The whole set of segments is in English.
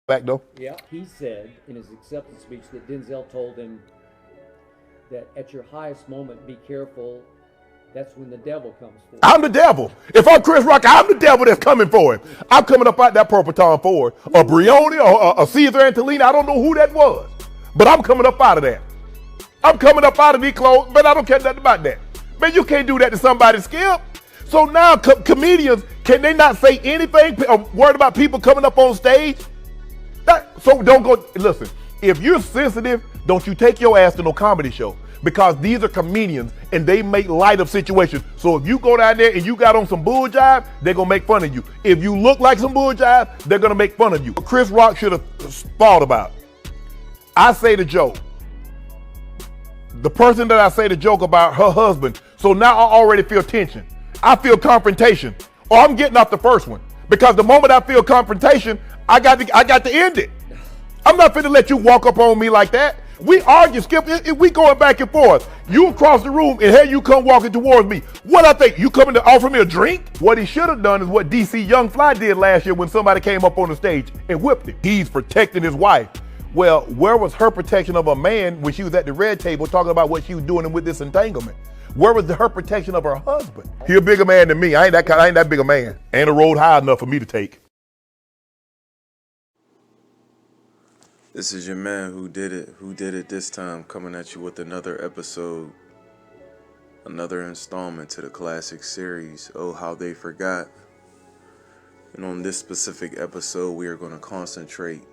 Back though. Yeah, he said in his acceptance speech that Denzel told him that at your highest moment, be careful. That's when the devil comes for I'm the devil. If I'm Chris Rock, I'm the devil that's coming for him. I'm coming up out that purple Tom Ford, or Brioni, or a Caesar Antolini. I don't know who that was, but I'm coming up out of that. I'm coming up out of these clothes, but I don't care nothing about that. Man, you can't do that to somebody, Skip. So now comedians, can they not say anything? Worried about people coming up on stage? So don't go, listen, if you're sensitive, don't you take your ass to no comedy show. Because these are comedians and they make light of situations. So if you go down there and you got on some bull jive, they're gonna make fun of you. If you look like some bull jive, they're gonna make fun of you. Chris Rock should have thought about. I say the joke. The person that I say the joke about, her husband. So now I already feel tension. I feel confrontation. Or I'm getting off the first one. Because the moment I feel confrontation, I got to end it. I'm not finna let you walk up on me like that. We argue, Skip. We going back and forth. You across the room, and here you come walking towards me. What I think? You coming to offer me a drink? What he should have done is what DC Young Fly did last year when somebody came up on the stage and whipped him. He's protecting his wife. Well, where was her protection of a man when she was at the red table talking about what she was doing with this entanglement? Where was her protection of her husband? He a bigger man than me. I ain't that big a man. Ain't a road high enough for me to take. This is your man who did it this time, coming at you with another episode, another installment to the classic series, Oh How They Forgot. And on this specific episode, we are going to concentrate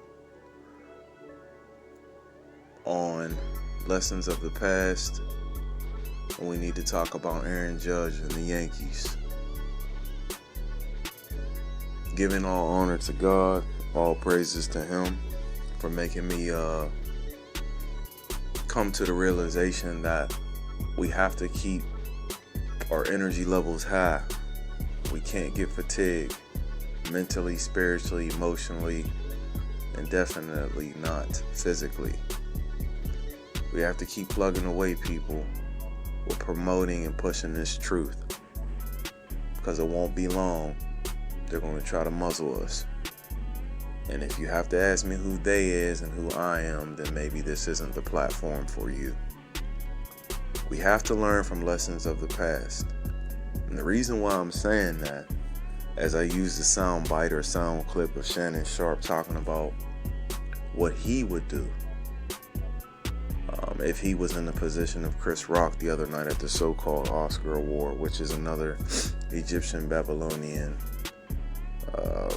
on lessons of the past, and we need to talk about Aaron Judge and the Yankees. Giving all honor to God, all praises to Him for making me come to the realization that we have to keep our energy levels high. We can't get fatigued mentally, spiritually, emotionally, and definitely not physically. We have to keep plugging away, people, with promoting and pushing this truth, because it won't be long. They're going to try to muzzle us. And if you have to ask me who they is and who I am, then maybe this isn't the platform for you. We have to learn from lessons of the past. And the reason why I'm saying that, as I use the sound bite or sound clip of Shannon Sharpe talking about what he would do if he was in the position of Chris Rock the other night at the so-called Oscar Award, which is another Egyptian Babylonian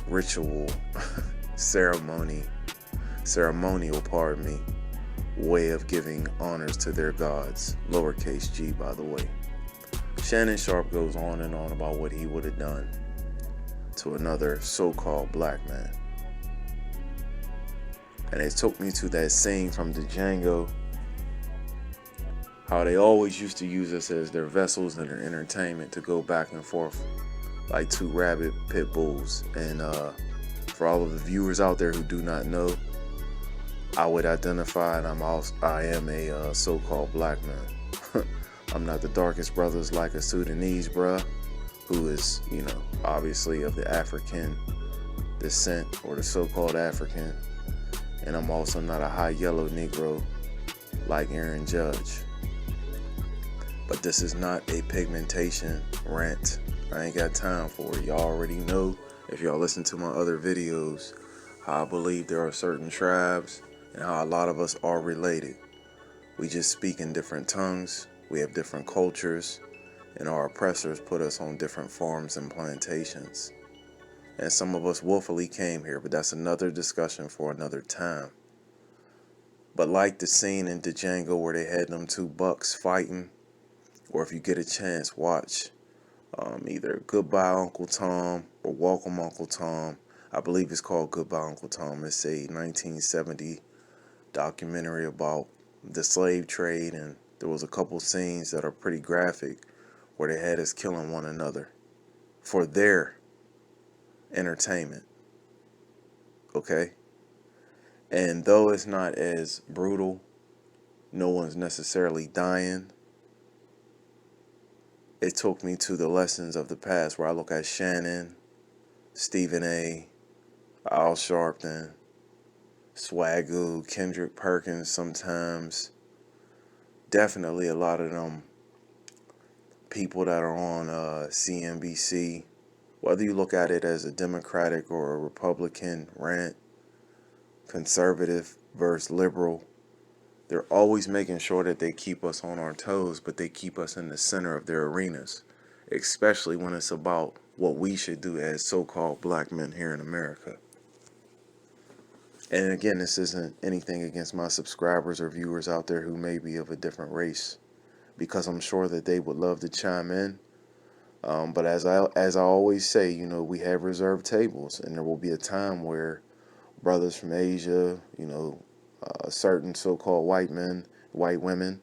ritual ceremonial, way of giving honors to their gods, lowercase g, by the way. Shannon Sharpe goes on and on about what he would have done to another so-called black man. And it took me to that scene from Django, how they always used to use us as their vessels and their entertainment to go back and forth like two rabid pit bulls. And for all of the viewers out there who do not know, I would identify, and I am a so-called black man. I'm not the darkest brothers like a Sudanese bruh, who is, obviously of the African descent, or the so-called African. And I'm also not a high yellow Negro like Aaron Judge. But this is not a pigmentation rant. I ain't got time for it. Y'all already know, if y'all listen to my other videos, how I believe there are certain tribes and how a lot of us are related. We just speak in different tongues, we have different cultures, and our oppressors put us on different farms and plantations. And some of us willfully came here, but that's another discussion for another time. But like the scene in Django where they had them two bucks fighting, or if you get a chance, watch either Goodbye Uncle Tom or Welcome Uncle Tom. I believe it's called Goodbye Uncle Tom. It's a 1970 documentary about the slave trade, and there was a couple scenes that are pretty graphic where they had us killing one another for their entertainment. Okay? And though it's not as brutal, no one's necessarily dying, it took me to the lessons of the past where I look at Shannon, Stephen A., Al Sharpton, Swagoo, Kendrick Perkins sometimes. Definitely a lot of them people that are on CNBC, whether you look at it as a Democratic or a Republican rant, conservative versus liberal, they're always making sure that they keep us on our toes, but they keep us in the center of their arenas, especially when it's about what we should do as so-called black men here in America. And again, this isn't anything against my subscribers or viewers out there who may be of a different race, because I'm sure that they would love to chime in. But as I always say, we have reserved tables, and there will be a time where brothers from Asia, certain so-called white men, white women,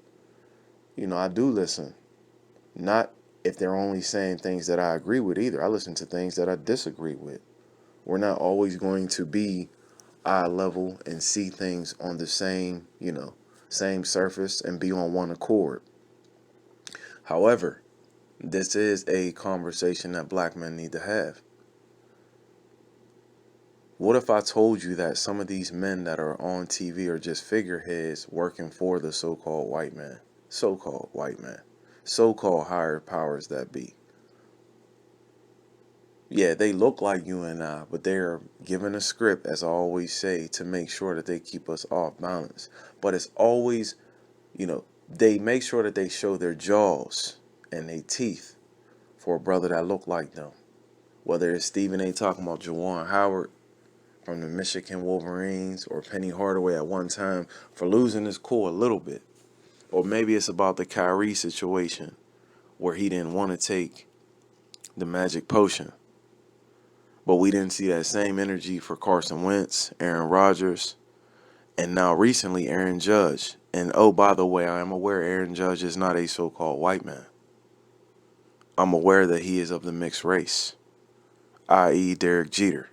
I do listen. Not if they're only saying things that I agree with either. I listen to things that I disagree with. We're not always going to be eye level and see things on the same, same surface and be on one accord. However, this is a conversation that black men need to have. What if I told you that some of these men that are on TV are just figureheads working for the so-called white man? So-called white man. So-called higher powers that be. Yeah, they look like you and I, but they're given a script, as I always say, to make sure that they keep us off balance. But it's always, they make sure that they show their jaws and their teeth for a brother that look like them. Whether it's Stephen A. talking about Juwan Howard from the Michigan Wolverines, or Penny Hardaway at one time for losing his cool a little bit. Or maybe it's about the Kyrie situation where he didn't want to take the magic potion. But we didn't see that same energy for Carson Wentz, Aaron Rodgers, and now recently Aaron Judge. And oh, by the way, I am aware Aaron Judge is not a so-called white man. I'm aware that he is of the mixed race, i.e. Derek Jeter.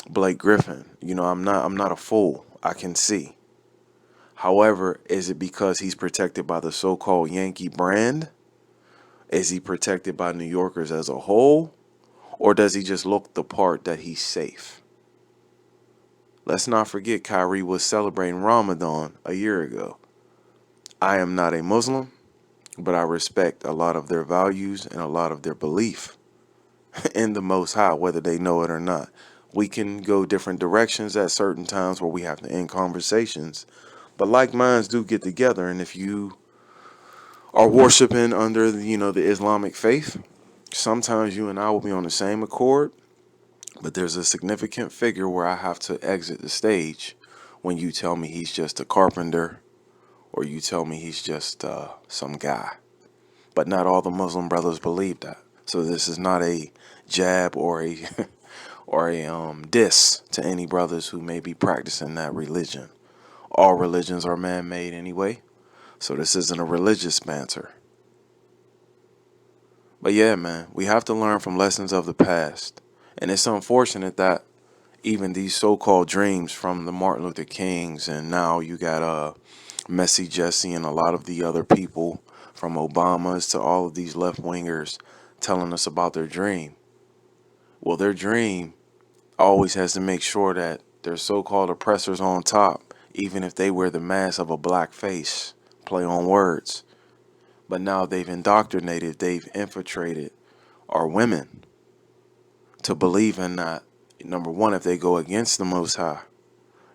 Blake Griffin, I'm not a fool. I can see. However, is it because he's protected by the so-called Yankee brand? Is he protected by New Yorkers as a whole? Or does he just look the part that he's safe? Let's not forget Kyrie was celebrating Ramadan a year ago. I am not a Muslim, but I respect a lot of their values and a lot of their belief in the Most High, whether they know it or not. We can go different directions at certain times where we have to end conversations, but like minds do get together. And if you are worshiping under, the Islamic faith, sometimes you and I will be on the same accord, but there's a significant figure where I have to exit the stage when you tell me he's just a carpenter or you tell me he's just some guy. But not all the Muslim brothers believe that. So this is not a jab or a or a diss to any brothers who may be practicing that religion. All religions are man-made anyway, so this isn't a religious banter. But yeah, man, we have to learn from lessons of the past. And it's unfortunate that even these so-called dreams from the Martin Luther Kings, and now you got Messy Jesse and a lot of the other people from Obamas to all of these left-wingers telling us about their dream. Well, their dream always has to make sure that their so-called oppressors on top, even if they wear the mask of a black face, play on words. But now they've indoctrinated, they've infiltrated our women to believe in that, number one, if they go against the Most High,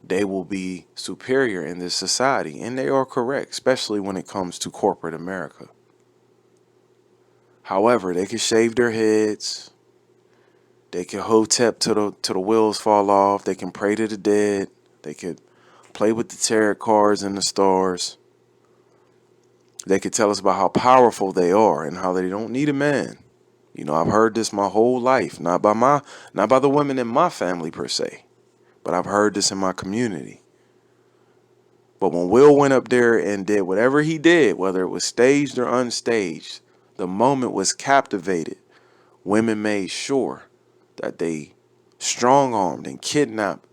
they will be superior in this society. And they are correct, especially when it comes to corporate America. However, they can shave their heads. They can hotep till the wheels fall off. They can pray to the dead. They could play with the tarot cards and the stars. They could tell us about how powerful they are and how they don't need a man. I've heard this my whole life, not by the women in my family per se, but I've heard this in my community. But when Will went up there and did whatever he did, whether it was staged or unstaged, the moment was captivated. Women made sure that they strong-armed and kidnapped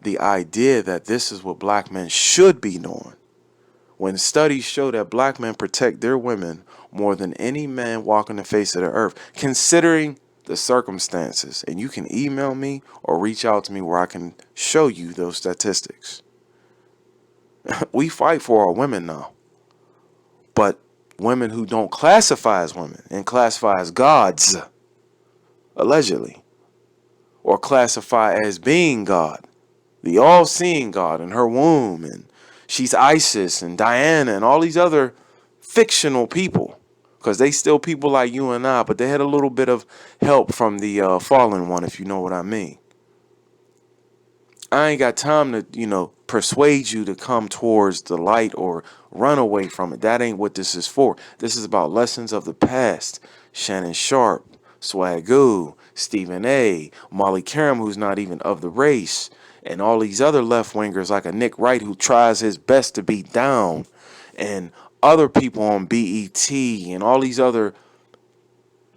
the idea that this is what black men should be doing. When studies show that black men protect their women more than any man walking the face of the earth, considering the circumstances. And you can email me or reach out to me where I can show you those statistics. We fight for our women now. But women who don't classify as women and classify as gods, allegedly, or classify as being God, the all-seeing God in her womb, and she's Isis and Diana and all these other fictional people, because they still people like you and I, but they had a little bit of help from the fallen one, if you know what I mean. I ain't got time to, persuade you to come towards the light or run away from it. That ain't what this is for. This is about lessons of the past. Shannon Sharp, Swagoo, Stephen A, Molly Karam, who's not even of the race, and all these other left-wingers like a Nick Wright who tries his best to be down, and other people on BET and all these other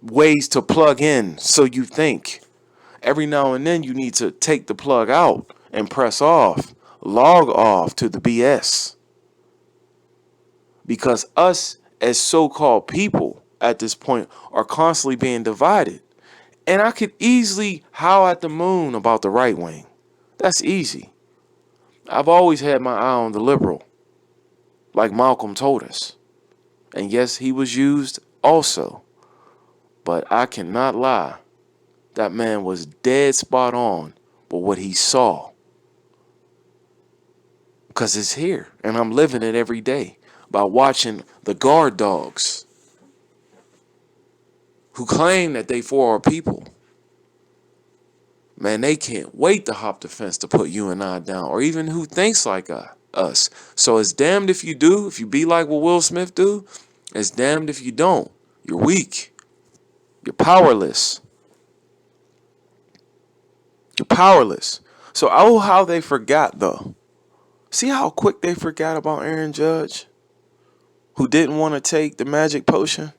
ways to plug in so you think. Every now and then you need to take the plug out and press off, log off to the BS. Because us as so-called people at this point are constantly being divided. And I could easily howl at the moon about the right wing. That's easy. I've always had my eye on the liberal, like Malcolm told us. And yes, he was used also. But I cannot lie. That man was dead spot on with what he saw. Because it's here. And I'm living it every day by watching the guard dogs who claim that they for our people. Man, they can't wait to hop the fence to put you and I down, or even who thinks like us. So it's damned if you do, if you be like what Will Smith do. It's damned if you don't. You're weak. You're powerless. You're powerless. So, oh, how they forgot, though. See how quick they forgot about Aaron Judge, who didn't want to take the magic potion?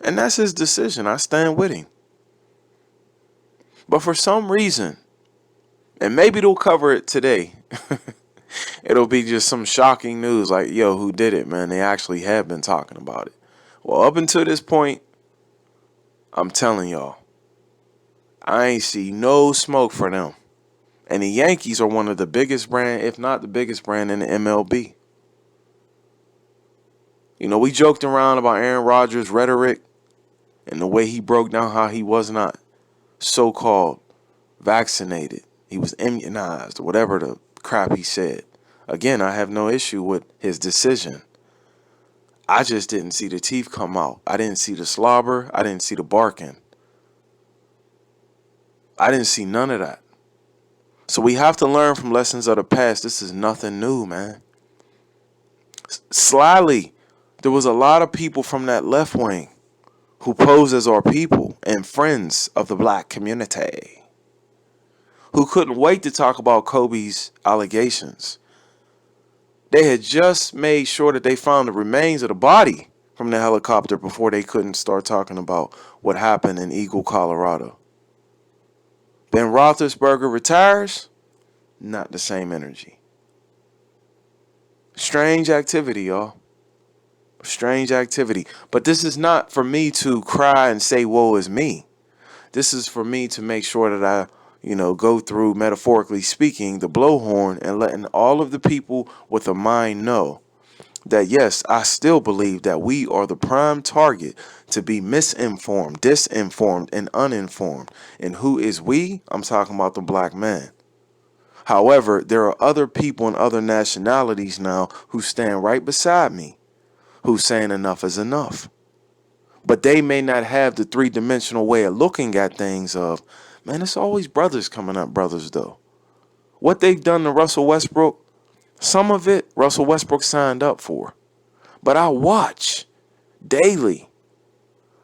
And that's his decision. I stand with him. But for some reason, and maybe they'll cover it today, it'll be just some shocking news like, yo, who did it, man? They actually have been talking about it. Well, up until this point, I'm telling y'all, I ain't see no smoke for them. And the Yankees are one of the biggest brand, if not the biggest brand in the MLB. We joked around about Aaron Rodgers' rhetoric and the way he broke down how he was not so-called vaccinated. He was immunized, or whatever the crap he said. Again, I have no issue with his decision. I just didn't see the teeth come out. I didn't see the slobber. I didn't see the barking. I didn't see none of that. So we have to learn from lessons of the past. This is nothing new, man. Slyly, there was a lot of people from that left wing who pose as our people and friends of the black community who couldn't wait to talk about Kobe's allegations. They had just made sure that they found the remains of the body from the helicopter before they couldn't start talking about what happened in Eagle, Colorado. Ben Roethlisberger retires, not the same energy. Strange activity, y'all. Strange activity. But this is not for me to cry and say, woe is me. This is for me to make sure that I, go through, metaphorically speaking, the blowhorn and letting all of the people with a mind know that, yes, I still believe that we are the prime target to be misinformed, disinformed, and uninformed. And who is we? I'm talking about the black man. However, there are other people and other nationalities now who stand right beside me, who's saying enough is enough. But they may not have the three-dimensional way of looking at things of, man, it's always brothers coming up, brothers, though. What they've done to Russell Westbrook, some of it Russell Westbrook signed up for. But I watch daily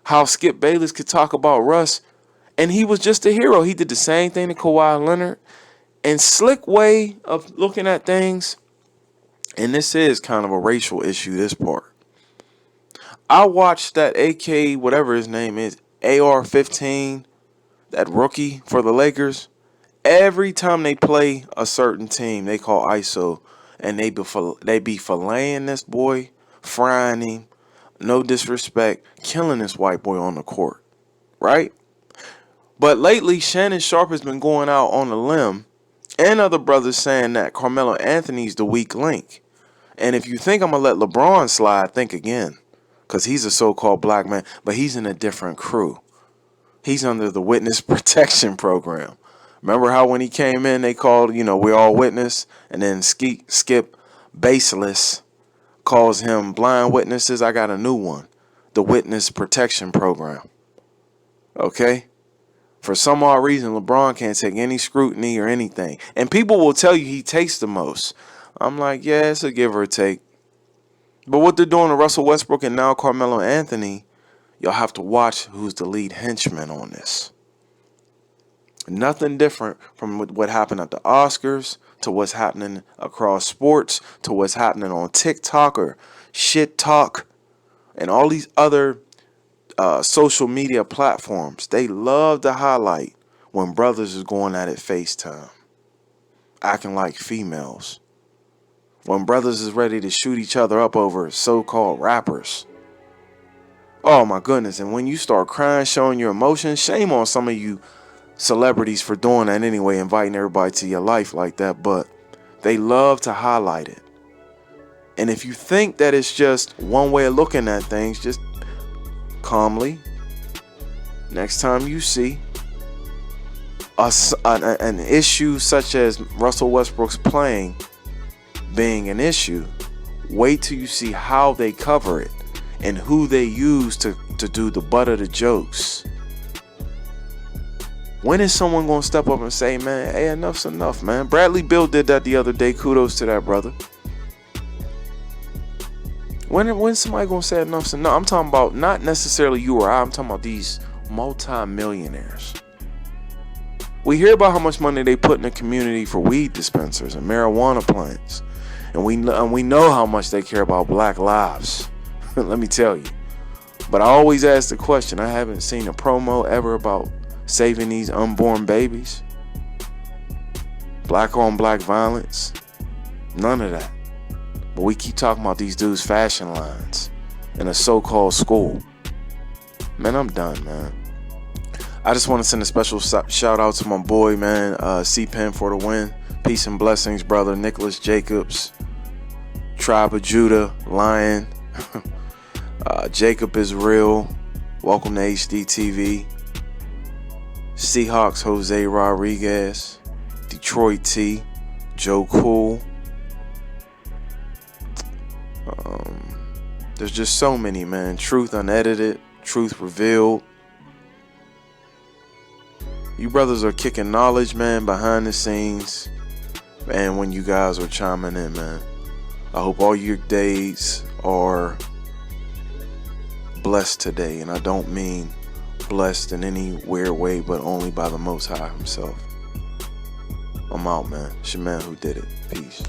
how Skip Bayless could talk about Russ, and he was just a hero. He did the same thing to Kawhi Leonard. And slick way of looking at things, and this is kind of a racial issue, this part. I watched that AK, whatever his name is, AR-15, that rookie for the Lakers. Every time they play a certain team, they call ISO, and they be filleting this boy, frying him, no disrespect, killing this white boy on the court, right? But lately, Shannon Sharpe has been going out on a limb, and other brothers saying that Carmelo Anthony's the weak link. And if you think I'm going to let LeBron slide, think again. Because he's a so-called black man, but he's in a different crew. He's under the witness protection program. Remember how when he came in, they called, we're all witness, and then Skip Baseless calls him blind witnesses. I got a new one, the witness protection program. Okay? For some odd reason, LeBron can't take any scrutiny or anything. And people will tell you he takes the most. I'm like, yeah, it's a give or take. But what they're doing to Russell Westbrook and now Carmelo Anthony, y'all have to watch who's the lead henchman on this. Nothing different from what happened at the Oscars to what's happening across sports to what's happening on TikTok or Shit Talk and all these other social media platforms. They love to highlight when brothers is going at it FaceTime, acting like females. When brothers is ready to shoot each other up over so-called rappers. Oh my goodness. And when you start crying, showing your emotions, shame on some of you celebrities for doing that anyway, inviting everybody to your life like that. But they love to highlight it. And if you think that it's just one way of looking at things, just calmly, next time you see an issue such as Russell Westbrook's playing being an issue, wait till you see how they cover it and who they use to do the butt of the jokes. When is someone going to step up and say, man, hey, enough's enough, man? Bradley Beal did that the other day. Kudos to that brother. When somebody going to say enough's enough? I'm talking about not necessarily you or I. I'm talking about these multi-millionaires. We hear about how much money they put in the community for weed dispensers and marijuana plants. And we know how much they care about black lives. Let me tell you. But I always ask the question. I haven't seen a promo ever about saving these unborn babies. Black on black violence. None of that. But we keep talking about these dudes' fashion lines in a so-called school. Man, I'm done, man. I just want to send a special shout out to my boy, man, C-Pen for the win. Peace and blessings, brother. Nicholas Jacobs. Tribe of Judah, Lion. Jacob is real. Welcome to HD TV. Seahawks, Jose Rodriguez. Detroit T. Joe Cool. There's just so many, man. Truth Unedited. Truth Revealed. You brothers are kicking knowledge, man, behind the scenes. And when you guys are chiming in, man. I hope all your days are blessed today. And I don't mean blessed in any weird way, but only by the Most High himself. I'm out, man. It's your man Whodidit. Peace.